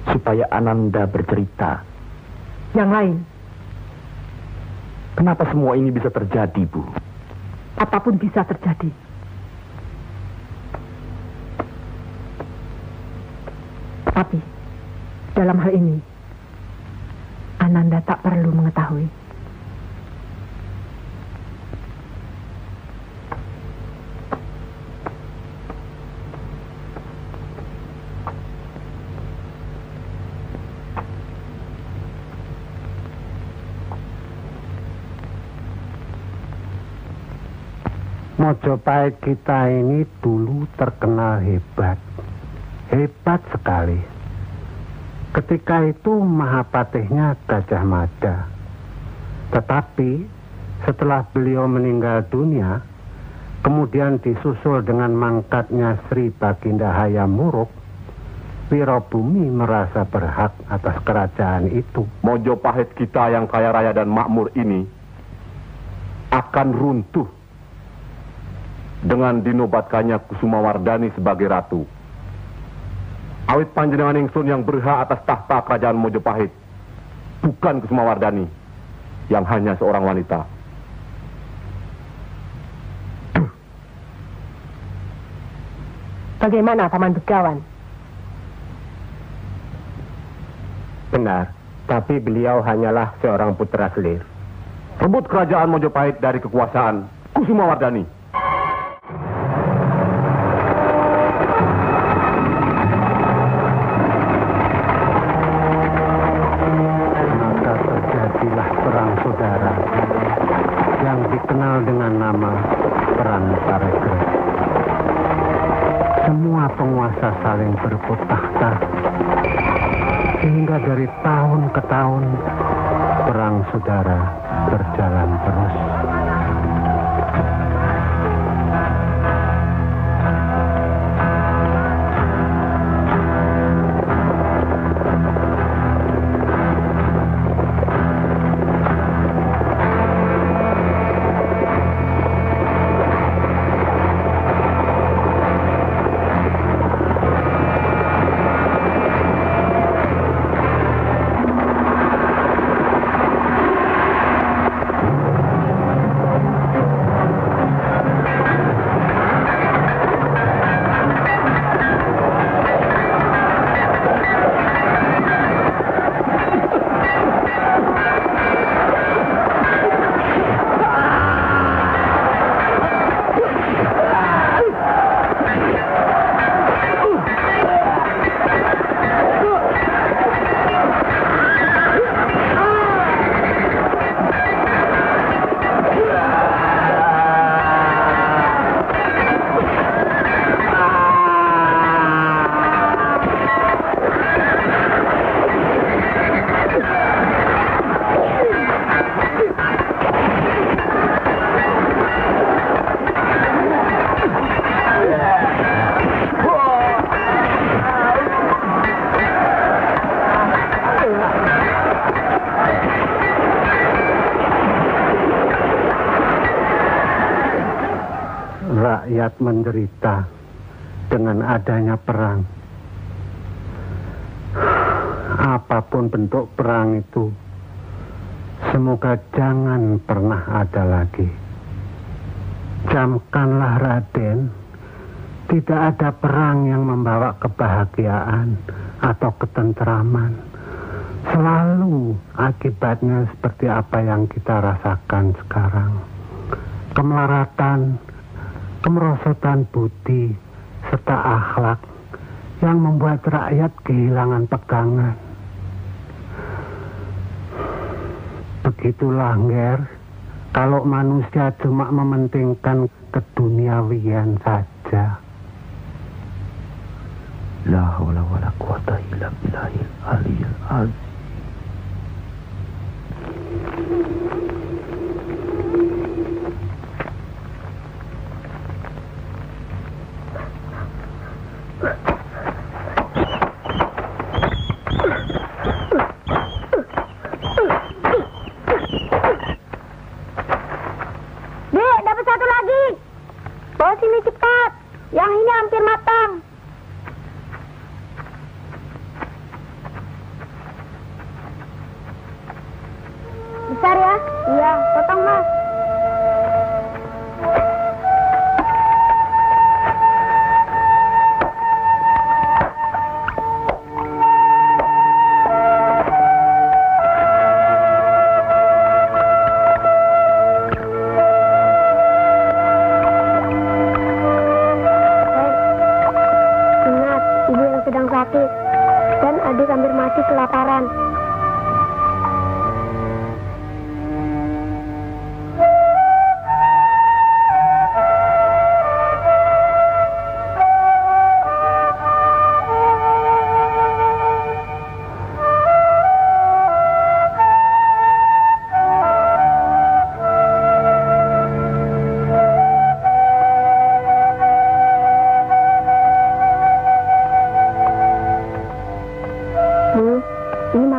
supaya Ananda bercerita. Yang lain? Kenapa semua ini bisa terjadi, Bu? Apapun bisa terjadi. Tapi dalam hal ini Ananda tak perlu mengetahui. Mojopahit kita ini dulu terkenal hebat. Hebat sekali. Ketika itu Mahapatihnya Gajah Mada. Tetapi setelah beliau meninggal dunia, kemudian disusul dengan mangkatnya Sri Baginda Hayam Wuruk, Wirabumi merasa berhak atas kerajaan itu. Mojopahit kita yang kaya raya dan makmur ini akan runtuh dengan dinobatkannya Kusumawardhani sebagai ratu. Awit panjenengan ingsun yang berhak atas tahta kerajaan Mojopahit, bukan Kusumawardhani yang hanya seorang wanita. Bagaimana Paman Begawan? Benar, tapi beliau hanyalah seorang putra selir. Rebut kerajaan Mojopahit dari kekuasaan Kusumawardhani. Dikenal dengan nama Perang Parekrut. Semua penguasa saling berebut tahta, sehingga dari tahun ke tahun perang saudara berjalan terus. Rakyat menderita dengan adanya perang. Apapun bentuk perang itu, semoga jangan pernah ada lagi. Camkanlah Raden, tidak ada perang yang membawa kebahagiaan atau ketentraman. Selalu akibatnya seperti apa yang kita rasakan sekarang. Kemelaratan, kemerosotan budi, serta akhlak yang membuat rakyat kehilangan pegangan. Begitulah, Nger, kalau manusia cuma mementingkan keduniawian saja. La haula wala quwata illa billahil aliyil azim. Dek, dapat satu lagi. Bawa sini cepat. Yang ini hampir matang. Adit hampir mati kelaparan.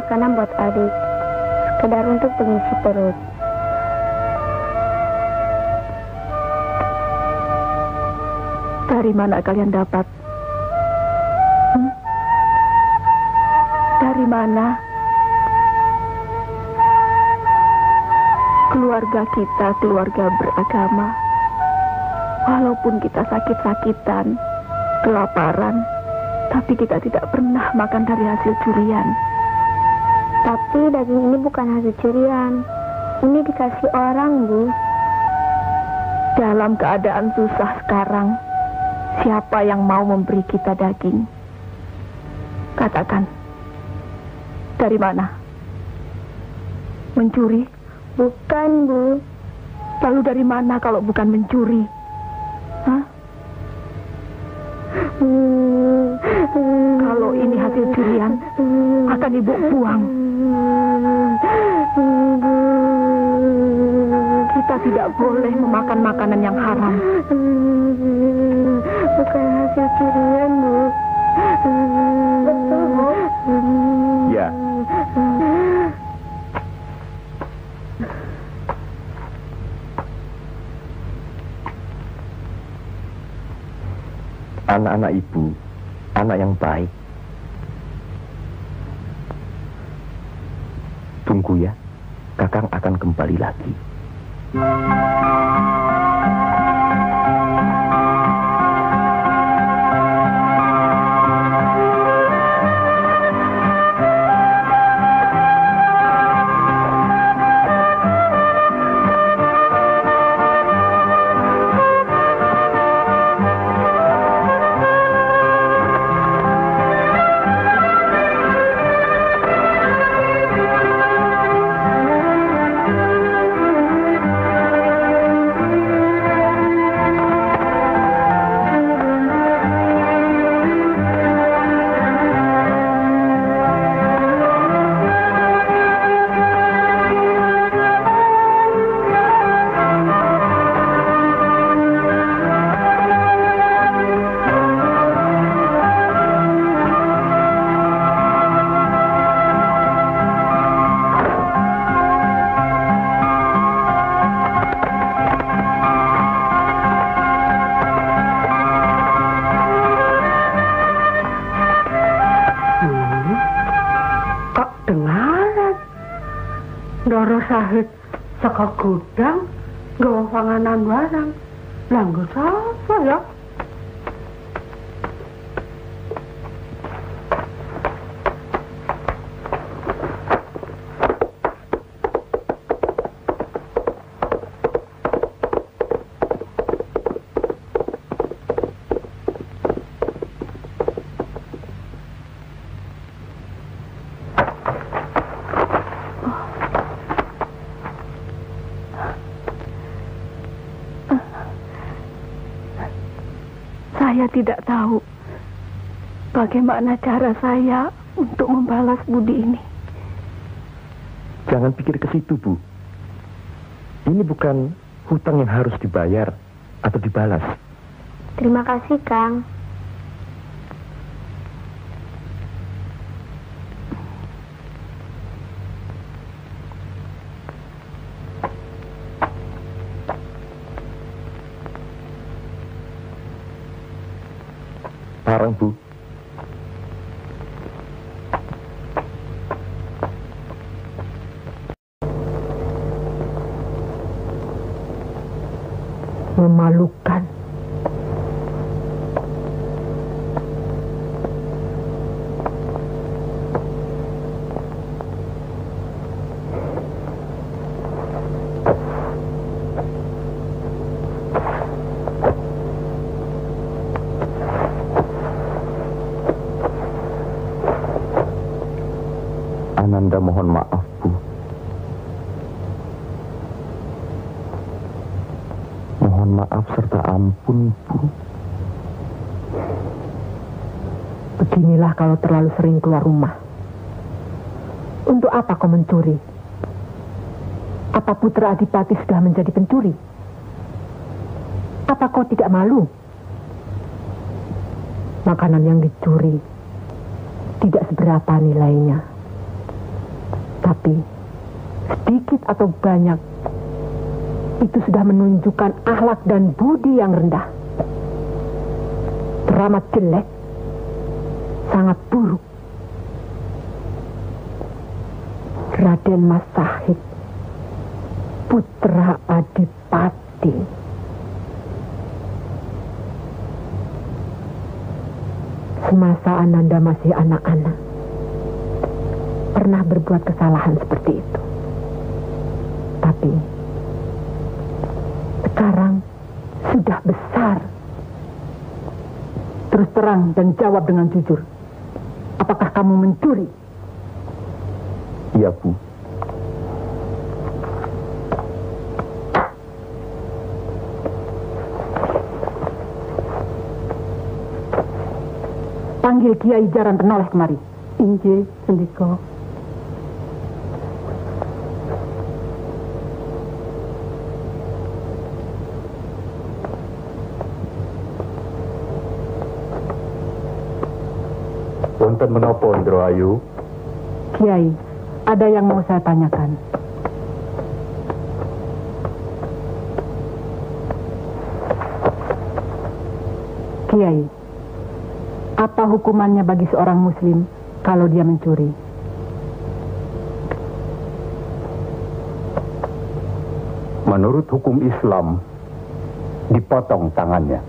Makanan buat adik, sekedar untuk pengisi perut. Dari mana kalian dapat? Dari mana? Keluarga kita keluarga beragama. Walaupun kita sakit-sakitan, kelaparan, tapi kita tidak pernah makan dari hasil curian. Tapi daging ini bukan hasil curian. Ini dikasih orang, Bu. Dalam keadaan susah sekarang, siapa yang mau memberi kita daging? Katakan, dari mana? Mencuri? Bukan, Bu. Lalu dari mana kalau bukan mencuri? Hah? Kalau ini hasil curian, akan Ibu buang. Kita tidak boleh memakan makanan yang haram. Bukan hasil curian, Bu. Betul, Bu. Ya. Anak-anak ibu, anak yang baik. Tunggu ya, Kakang akan kembali lagi. Ndara Sahid saka gudang nggawa panganan barang. Lah nggo sapa ya? Saya tidak tahu bagaimana cara saya untuk membalas budi ini. Jangan pikir ke situ, Bu. Ini bukan hutang yang harus dibayar atau dibalas. Terima kasih, Kang. Parang, Bu. Memalukan. Ananda mohon maaf, Bu. Mohon maaf serta ampun, Bu. Beginilah kalau terlalu sering keluar rumah. Untuk apa kau mencuri? Apa putra Adipati sudah menjadi pencuri? Apa kau tidak malu? Makanan yang dicuri tidak seberapa nilainya. Tapi sedikit atau banyak itu sudah menunjukkan akhlak dan budi yang rendah. Teramat jelek, sangat buruk. Raden Mas Sahid, putra Adipati. Semasa Ananda masih anak-anak, pernah berbuat kesalahan seperti itu. Tapi sekarang sudah besar. Terus terang dan jawab dengan jujur. Apakah kamu mencuri? Iya, Bu. Panggil Kiai Jaran Penoleh kemari. Injil, Sendiko. Wonten menapa Ndra Ayu? Kiai, ada yang mau saya tanyakan. Kiai, apa hukumannya bagi seorang muslim kalau dia mencuri? Menurut hukum Islam, dipotong tangannya.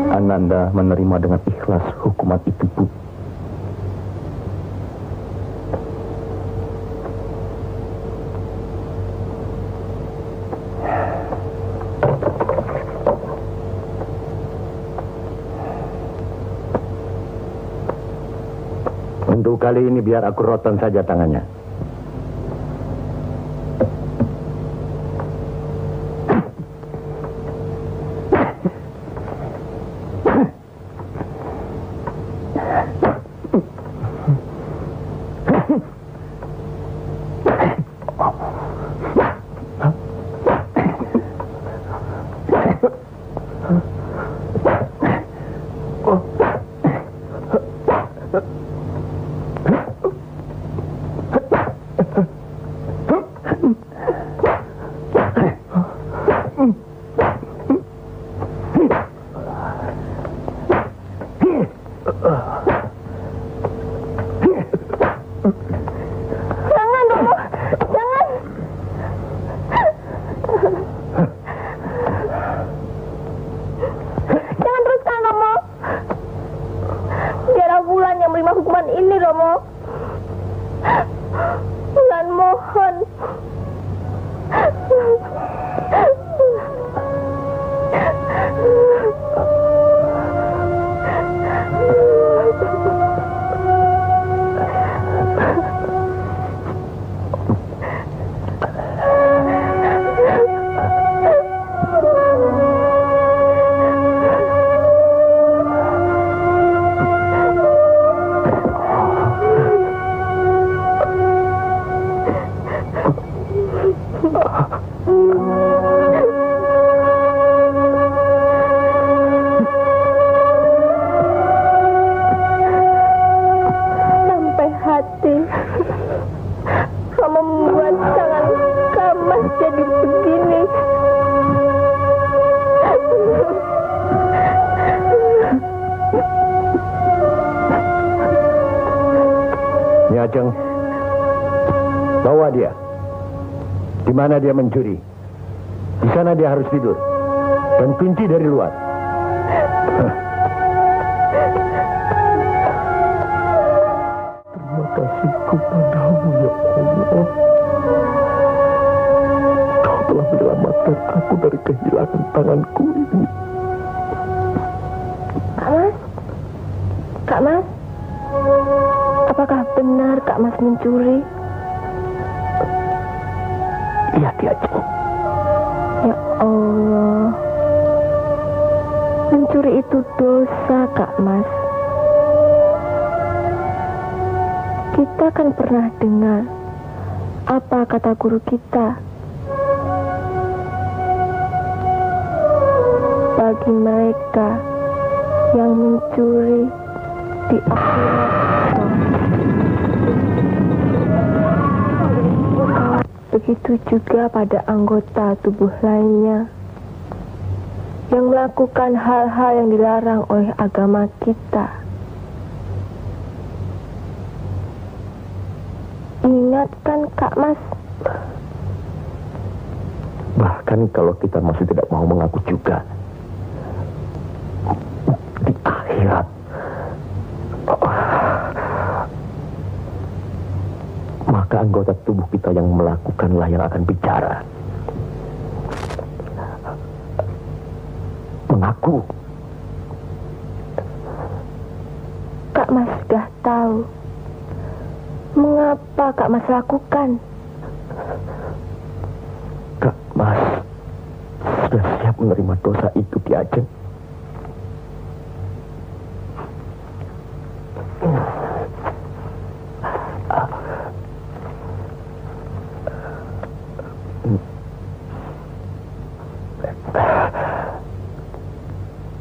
Ananda menerima dengan ikhlas hukuman itu, Bu. Untuk kali ini biar aku rotan saja tangannya. Ajeng, bawa dia. Di mana dia mencuri? Di sana dia harus tidur. Dan kunci dari luar. Terima kasih kepadamu ya Allah. selamatkan aku dari kehilangan tanganku ini. Kak Mas? Kak Mas? Apakah benar Kak Mas mencuri? Iya, Ki Ajeng. Ya Allah. Mencuri itu dosa, Kak Mas. Kita kan pernah dengar apa kata guru kita. Bagi mereka yang mencuri di akhirat, begitu juga pada anggota tubuh lainnya yang melakukan hal-hal yang dilarang oleh agama kita. Ingat kan Kak Mas? Bahkan kalau kita masih tidak mau mengaku juga, di akhirat maka anggota tubuh kita yang melakukanlah yang akan bicara. Mengaku. Kak Mas sudah tahu mengapa Kak Mas lakukan. Kak Mas sudah siap menerima dosa itu, Ki Ajeng.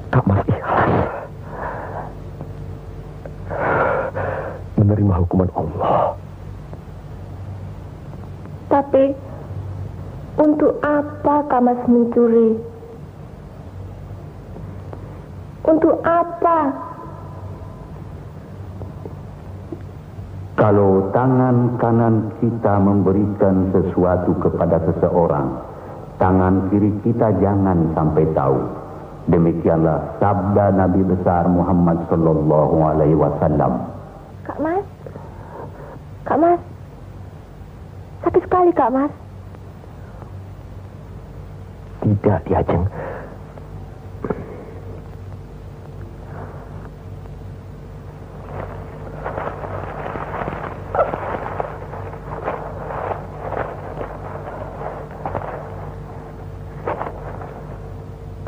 Kak Mas ikhlas menerima hukuman Allah. Tapi untuk apa Kak Mas mencuri? Untuk apa? Kalau tangan kanan kita memberikan sesuatu kepada seseorang, tangan kiri kita jangan sampai tahu. Demikianlah sabda Nabi besar Muhammad sallallahu alaihi wasallam. Kak Mas? Kak Mas? Sakit sekali Kak Mas. Tidak, Ki Ajeng.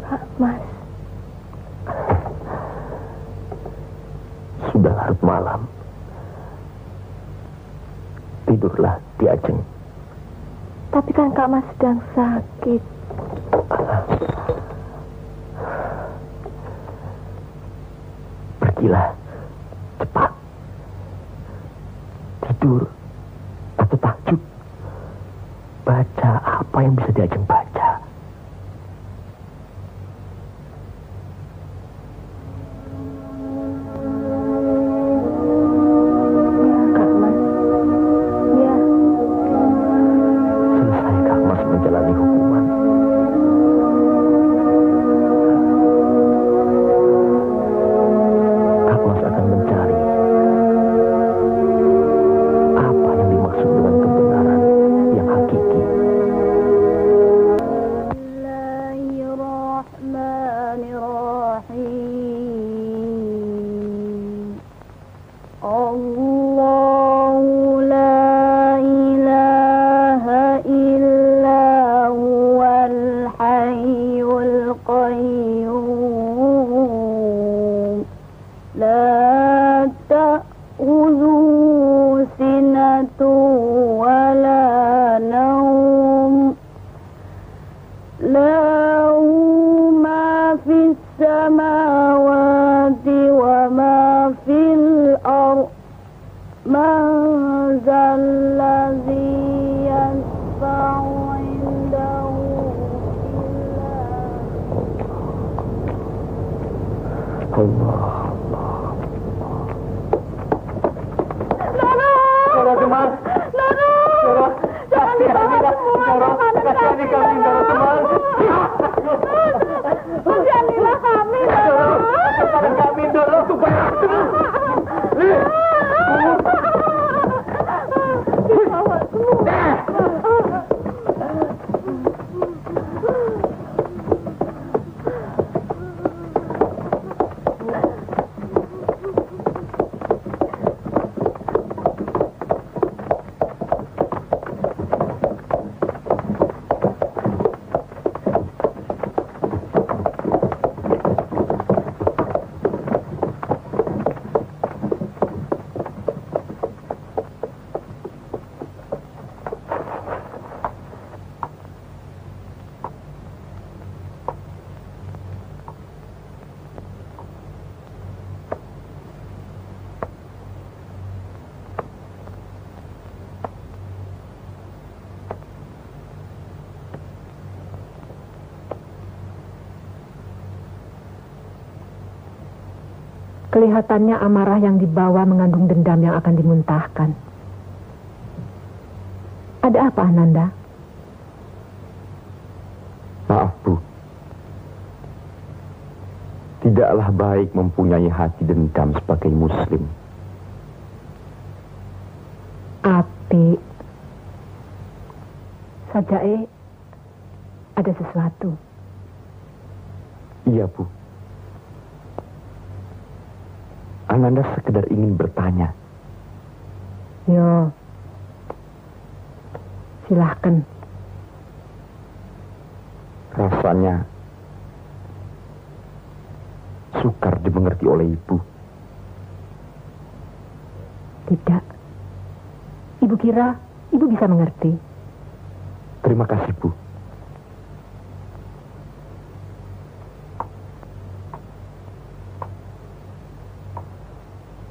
Kak Mas. Sudah larut malam. Tidurlah, Ki Ajeng. Tapi kan Kak Mas sedang sakit. Pergilah, cepat. Tidur atau tahajud. Baca apa yang bisa Ki Ajeng baca. Ya Kak Mas. Ya. Selesai Kak Mas menjalani hukuman. Kak Mas akan mencari apa yang dimaksud dengan kebenaran yang hakiki. Bismillahirrahmanirrahim. Allahu la ilaha illa huwal hayyul qayyum. La ta'khudhuhu sinatun wa la nawm. Lahu ma fis samawati wa ma fil ardh. Man zal ladzi yashfa'u 'indahu illa Allah. Loro Cemas. Loro. Jangan dibawa semua. Kasihani kami, Loro Cemas. Kasihanilah kami, Loro. Kasihani kami, Loro. Dibawa semua. Kelihatannya amarah yang dibawa mengandung dendam yang akan dimuntahkan. Ada apa, Ananda? Maaf, Bu. Tidaklah baik mempunyai hati dendam sebagai muslim. Api. Sajae, ada sesuatu. Iya, Bu. Ananda sekedar ingin bertanya. Yo. Silahkan. Rasanya sukar dimengerti oleh Ibu. Tidak. Ibu kira Ibu bisa mengerti. Terima kasih, Bu.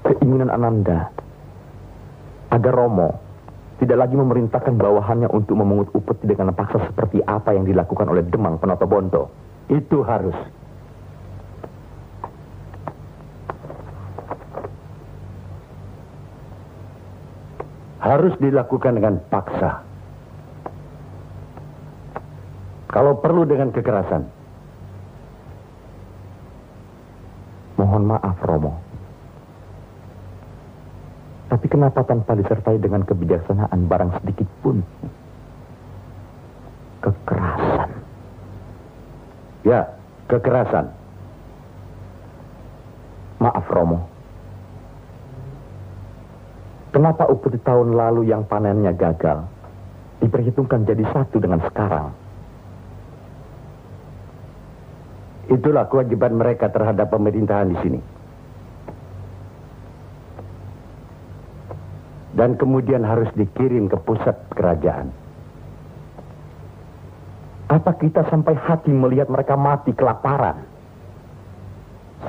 Keinginan Ananda agar Romo tidak lagi memerintahkan bawahannya untuk memungut upeti dengan paksa seperti apa yang dilakukan oleh Demang Penoto-Bonto. Itu harus. Harus dilakukan dengan paksa. Kalau perlu dengan kekerasan. Mohon maaf, Romo. Tapi kenapa tanpa disertai dengan kebijaksanaan barang sedikit pun? Kekerasan. Ya, kekerasan. Maaf, Romo. Kenapa upeti tahun lalu yang panennya gagal diperhitungkan jadi satu dengan sekarang? Itulah kewajiban mereka terhadap pemerintahan di sini. Dan kemudian harus dikirim ke pusat kerajaan. Apa kita sampai hati melihat mereka mati kelaparan?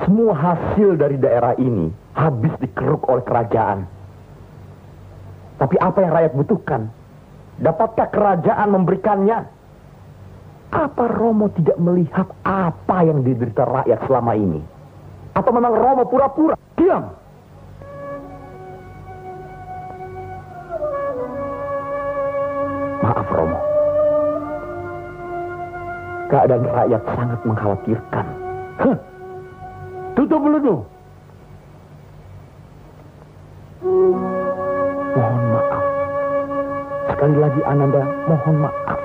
Semua hasil dari daerah ini habis dikeruk oleh kerajaan. Tapi apa yang rakyat butuhkan? Dapatkah kerajaan memberikannya? Apa Romo tidak melihat apa yang diderita rakyat selama ini? Atau memang Romo pura-pura? Diam! Maaf, Romo. Keadaan rakyat sangat mengkhawatirkan. Tutup mulutmu. Mohon maaf. Sekali lagi Ananda, mohon maaf.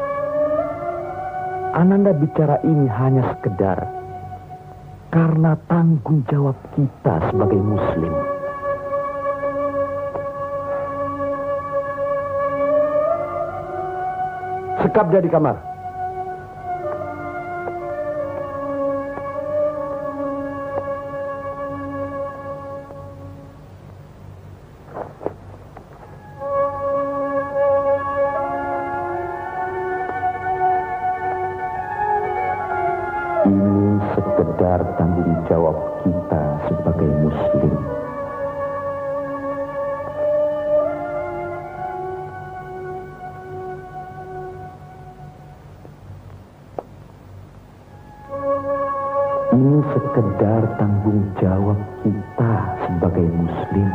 Ananda bicara ini hanya sekedar karena tanggung jawab kita sebagai muslim. Sekap dia di kamar. Ini sekedar tanggung jawab kita sebagai muslim. Ini sekedar tanggung jawab kita sebagai muslim.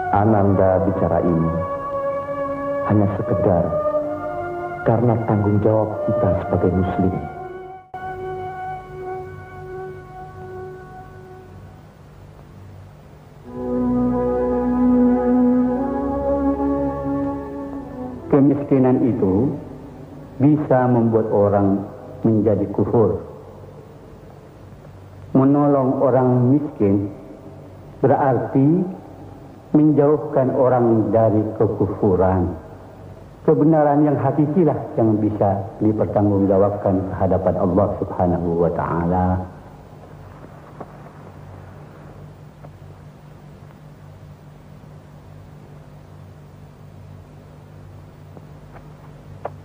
Ananda bicara ini hanya sekedar karena tanggung jawab kita sebagai muslim. Kemiskinan itu bisa membuat orang menjadi kufur. Menolong orang miskin berarti menjauhkan orang dari kekufuran. Kebenaran yang hakikilah yang bisa dipertanggungjawabkan ke hadapan Allah Subhanahu wa Ta'ala.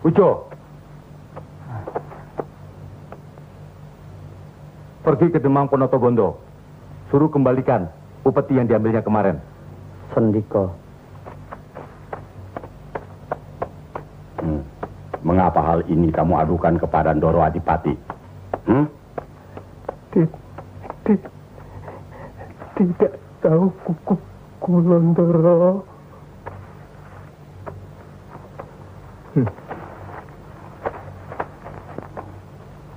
Uco. Pergi ke Demang Ponotobondo. Suruh kembalikan upeti yang diambilnya kemarin. Sendiko. Mengapa hal ini kamu adukan kepada Ndoro Adipati? Tidak tahu Kulondoro.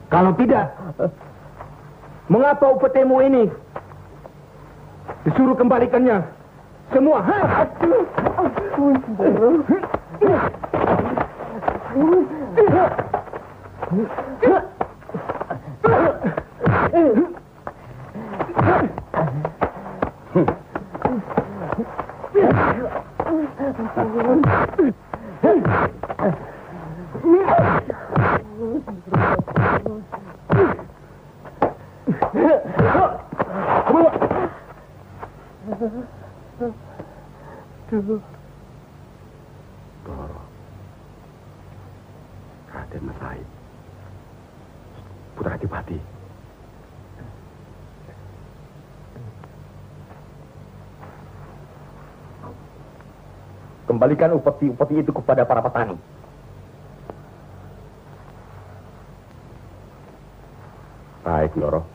Kalau tidak, mengapa upetimu ini disuruh kembalikannya semua? Doro. Raden Mas Haid. Putra Adipati. Kembalikan upeti-upeti itu kepada para petani. Baik, Ndoro.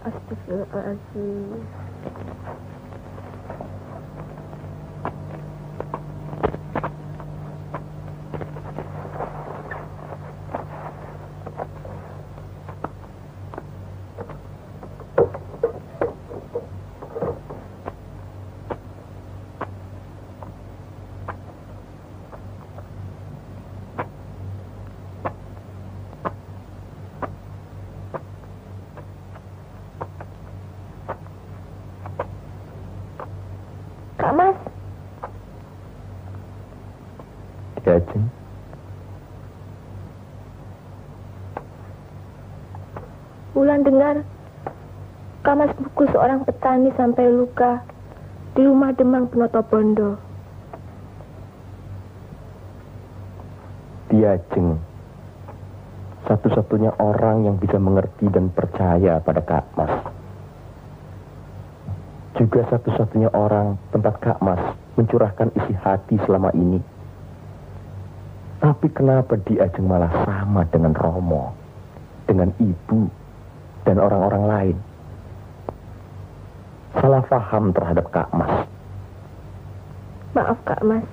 Astagfirullahaladzim. Kak Mas. Ya, Jeng. Wulan dengar Kak Mas pukul seorang petani sampai luka di rumah Demang Ponotobondo. Dia, Jeng, satu-satunya orang yang bisa mengerti dan percaya pada Kak Mas. Juga satu-satunya orang tempat Kak Mas mencurahkan isi hati selama ini. Tapi kenapa dia, Jeng, malah sama dengan Romo, dengan ibu, dan orang-orang lain? Salah paham terhadap Kak Mas. Maaf Kak Mas.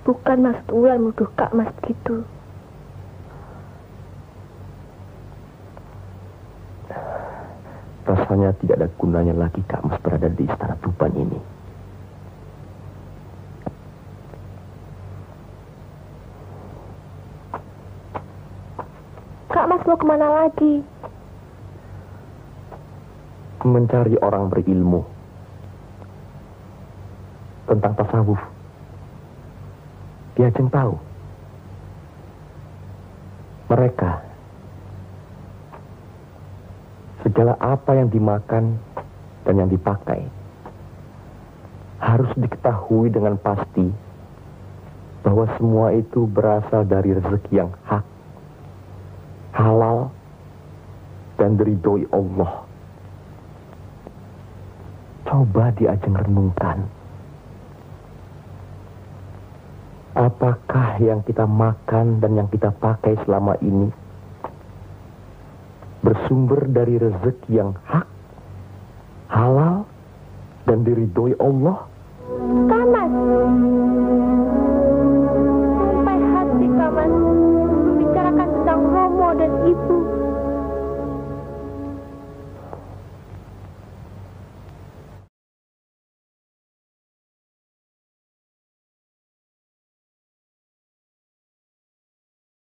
Bukan maksud Wulan menuduh Kak Mas begitu. Rasanya tidak ada gunanya lagi Kak Mas berada di Istana Tuban ini. Kak Mas mau kemana lagi? Mencari orang berilmu tentang tasawuf. Dia Jeng tahu. Mereka segala apa yang dimakan dan yang dipakai harus diketahui dengan pasti bahwa semua itu berasal dari rezeki yang hak, halal, dan diridhoi Allah. Coba diajeng renungkan. Apakah yang kita makan dan yang kita pakai selama ini bersumber dari rezeki yang hak, halal, dan diridhoi Allah?